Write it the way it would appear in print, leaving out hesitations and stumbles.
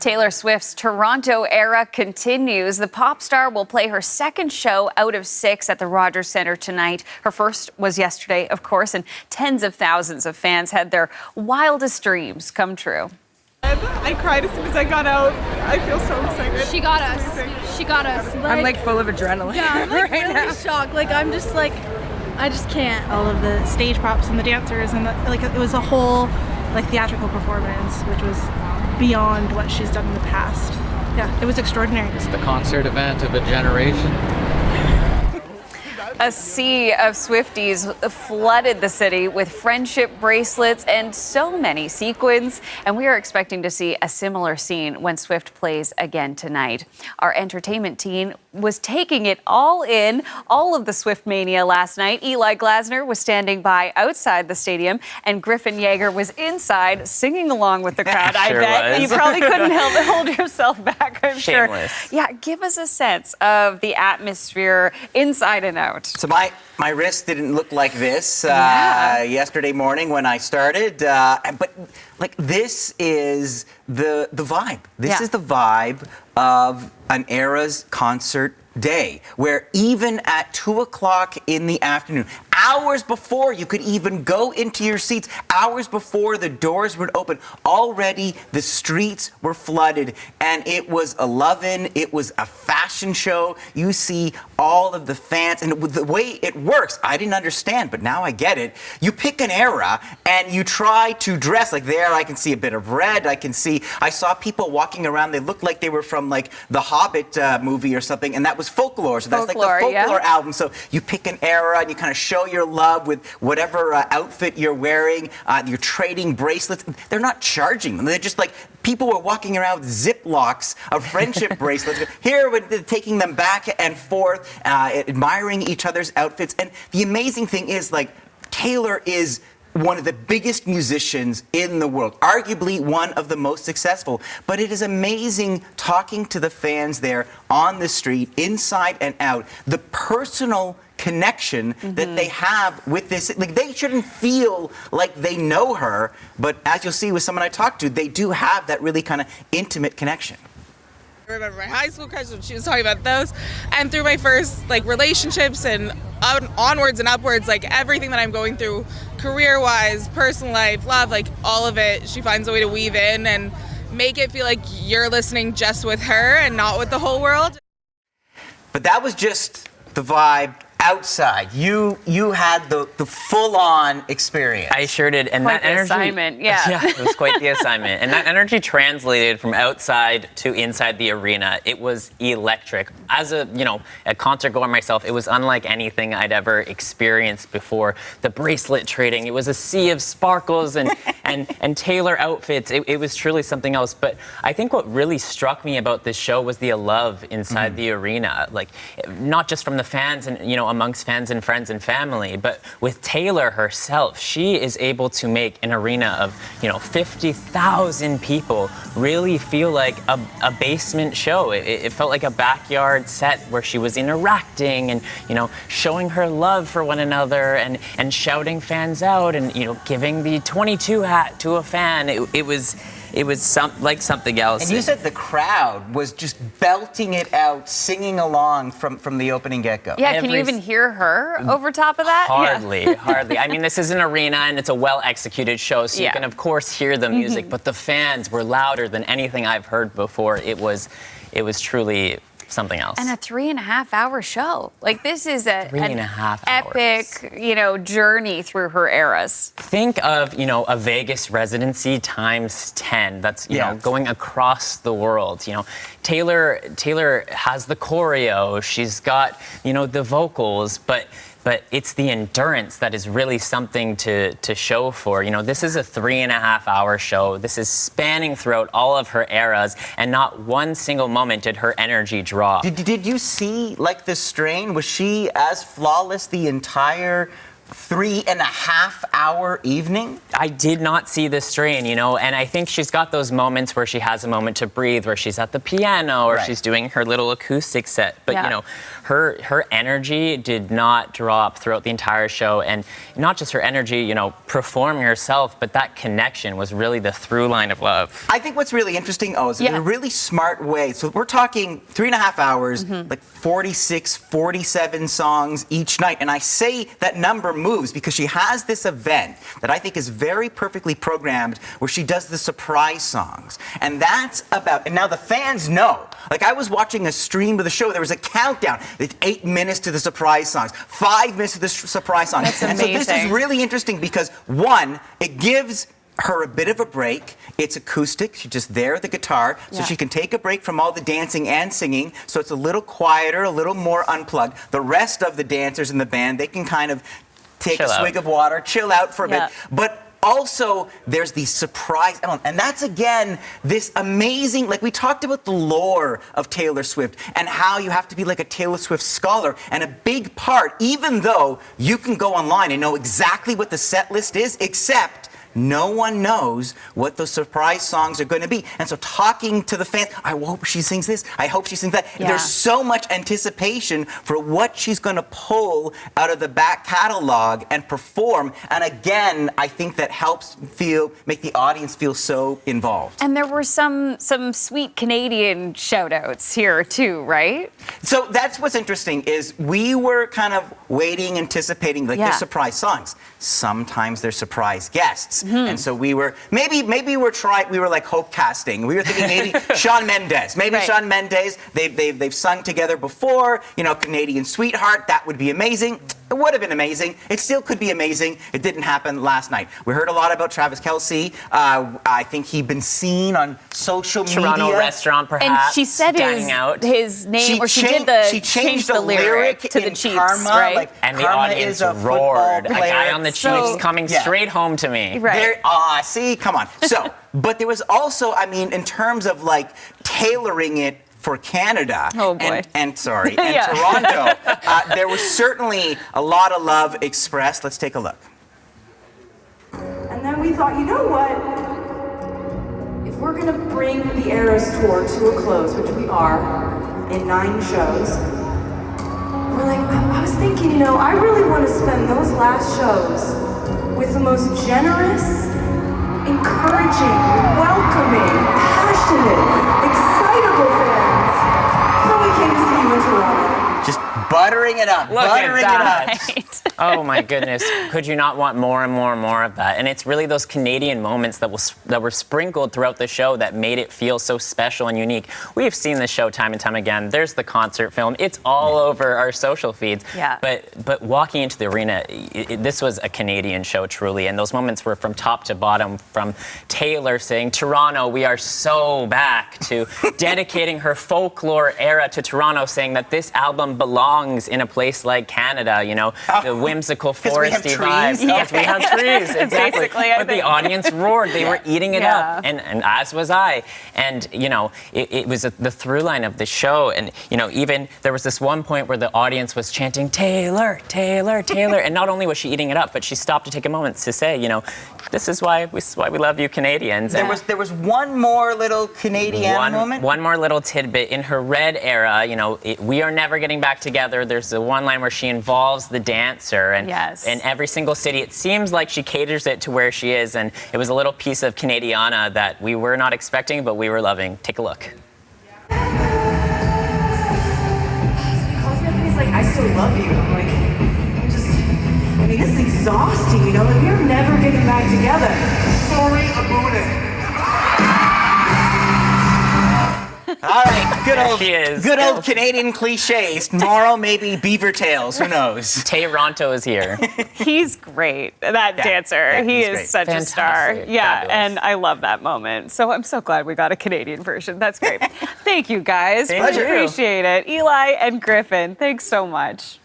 Taylor Swift's Toronto era continues. The pop star will play her second show out of 6 at the Rogers Centre tonight. Her first was yesterday, of course, and tens of thousands of fans had their wildest dreams come true. I cried as soon as I got out. I feel so excited. She got us. She got us. I'm like full of adrenaline. Yeah, I'm like right really now. shocked. Like I'm just like, I just can't. All of the stage props and the dancers and it was a whole theatrical performance, which was beyond what she's done in the past. Yeah, it was extraordinary. It's the concert event of a generation. A sea of Swifties flooded the city with friendship bracelets and so many sequins. And we are expecting to see a similar scene when Swift plays again tonight. Our entertainment team was taking it all in, all of the Swift mania last night. Eli Glasner was standing by outside the stadium, and Griffin Yeager was inside singing along with the crowd. Sure I bet was. you probably couldn't hold yourself back, I'm Shameless. sure. Yeah, give us a sense of the atmosphere inside and out. So my wrist didn't look like this yesterday morning when I started, but this is the vibe. This is the vibe of an Eras concert day, where even at 2 o'clock in the afternoon, hours before you could even go into your seats, hours before the doors would open, already the streets were flooded, and it was a love-in, it was a fashion show. You see all of the fans, and the way it works, I didn't understand, but now I get it. You pick an era, and you try to dress. Like there, I can see a bit of red, I saw people walking around, they looked like they were from the Hobbit movie or something, and that was folklore. So that's Folklore, the folklore album. So you pick an era and you kind of show your love with whatever outfit you're wearing. You're trading bracelets. They're not charging them. They're just people were walking around with Ziplocs of friendship bracelets. Here, they're taking them back and forth, admiring each other's outfits. And the amazing thing is, Taylor is one of the biggest musicians in the world, arguably one of the most successful. But it is amazing talking to the fans there on the street, inside and out, the personal connection that they have with this. They shouldn't feel like they know her, but as you'll see with someone I talked to, they do have that really kind of intimate connection. I remember my high school crush when she was talking about those, and through my first relationships and onwards and upwards, everything that I'm going through career-wise, personal life, love, all of it, she finds a way to weave in and make it feel like you're listening just with her and not with the whole world. But that was just the vibe outside. You had the full-on experience. I sure did, and Quite that the energy. assignment, yeah. It was quite the assignment, and that energy translated from outside to inside the arena. It was electric. As a concert goer myself, it was unlike anything I'd ever experienced before. The bracelet trading, it was a sea of sparkles and Taylor outfits. It was truly something else. But I think what really struck me about this show was the love inside the arena, not just from the fans and amongst fans and friends and family, but with Taylor herself. She is able to make an arena of 50,000 people really feel like a basement show. It felt like a backyard set where she was interacting and showing her love for one another and shouting fans out and giving the 22 hat to a fan. It was something else. And you said the crowd was just belting it out, singing along from the opening get-go. Yeah, can you even hear her over top of that? Hardly. I mean, this is an arena and it's a well-executed show, so you can, of course, hear the music, but the fans were louder than anything I've heard before. It was truly something else. And a 3.5-hour show. This is an 3.5 epic, journey through her eras. Think of, a Vegas residency times 10. That's, going across the world. Taylor has the choreo. She's got, the vocals, but it's the endurance that is really something to show for. This is a 3.5-hour show. This is spanning throughout all of her eras, and not one single moment did her energy drop. Did you see the strain? Was she as flawless the entire 3.5-hour evening? I did not see the strain, and I think she's got those moments where she has a moment to breathe, where she's at the piano or she's doing her little acoustic set. But, her energy did not drop throughout the entire show. And not just her energy, performing herself, but that connection was really the through line of love. I think what's really interesting, is in a really smart way. So we're talking 3.5 hours, like 46, 47 songs each night. And I say that number moves because she has this event that I think is very perfectly programmed where she does the surprise songs. And that's about, and now the fans know. Like I was watching a stream of the show, there was a countdown. It's 8 minutes to the surprise songs, 5 minutes to the surprise songs. That's and amazing. so this is really interesting because one, it gives her a bit of a break. It's acoustic. She's just there at the guitar, so she can take a break from all the dancing and singing. So it's a little quieter, a little more unplugged. The rest of the dancers in the band, they can kind of take a swig of water, chill out for a bit. But also, there's the surprise element. And that's, again, this amazing, like we talked about the lore of Taylor Swift and how you have to be like a Taylor Swift scholar. And a big part, even though you can go online and know exactly what the set list is, except no one knows what those surprise songs are going to be. And so talking to the fans, I hope she sings this, I hope she sings that. There's so much anticipation for what she's going to pull out of the back catalog and perform. And again, I think that helps make the audience feel so involved. And there were some sweet Canadian shout-outs here too, right? So that's what's interesting is we were kind of waiting, anticipating they're surprise songs. Sometimes they're surprise guests. And so we were maybe we were like hope casting. We were thinking maybe Shawn Mendes. Maybe Shawn Mendes. They've sung together before. Canadian Sweetheart. That would be amazing. It would have been amazing. It still could be amazing. It didn't happen last night. We heard a lot about Travis Kelce. I think he'd been seen on social media. Toronto restaurant, perhaps. And she said his name, she changed the lyric to the Chiefs, Karma, right? Like, and the Karma audience is a roared. A player. guy on the Chiefs coming straight home to me. Right. See, come on. So, but there was also, in terms of like tailoring it for Canada and Toronto, there was certainly a lot of love expressed. Let's take a look. And then we thought, you know what? If we're going to bring the Eras Tour to a close, which we are in 9 shows, we're like, I was thinking, I really want to spend those last shows with the most generous, encouraging, welcoming, passionate, excitable fans. So we came to see you in Toronto. Just buttering it up, buttering it up. Oh my goodness, could you not want more and more and more of that? And it's really those Canadian moments that were sprinkled throughout the show that made it feel so special and unique. We have seen this show time and time again. There's the concert film. It's all over our social feeds. Yeah. But walking into the arena, this was a Canadian show truly, and those moments were from top to bottom, from Taylor saying, "Toronto, we are so back," to dedicating her folklore era to Toronto, saying that this album belongs in a place like Canada, the whimsical foresty vibes. Because we have trees, exactly. Basically, but the audience roared. They were eating it up, and as was I. And, it was the through line of the show. And, even there was this one point where the audience was chanting, "Taylor, Taylor, Taylor." And not only was she eating it up, but she stopped to take a moment to say, this is why we love you Canadians. There was one more little Canadian moment? One more little tidbit. In her Red era, we are never getting back together. There's the one line where she involves the dancer. And in every single city, it seems like she caters it to where she is. And it was a little piece of Canadiana that we were not expecting, but we were loving. Take a look. He calls me up and he's like, "I still love you." I'm like, this is exhausting, we are never getting back together. Sorry about it. All right, good old Canadian cliches. Tomorrow, maybe beaver tails. Who knows? Toronto is here. He's great, that dancer. He is great. such a star. Yeah, Fabulous. and I love that moment. So I'm so glad we got a Canadian version. That's great. Thank you, guys. Thank you. Appreciate it. Eli and Griffin, thanks so much.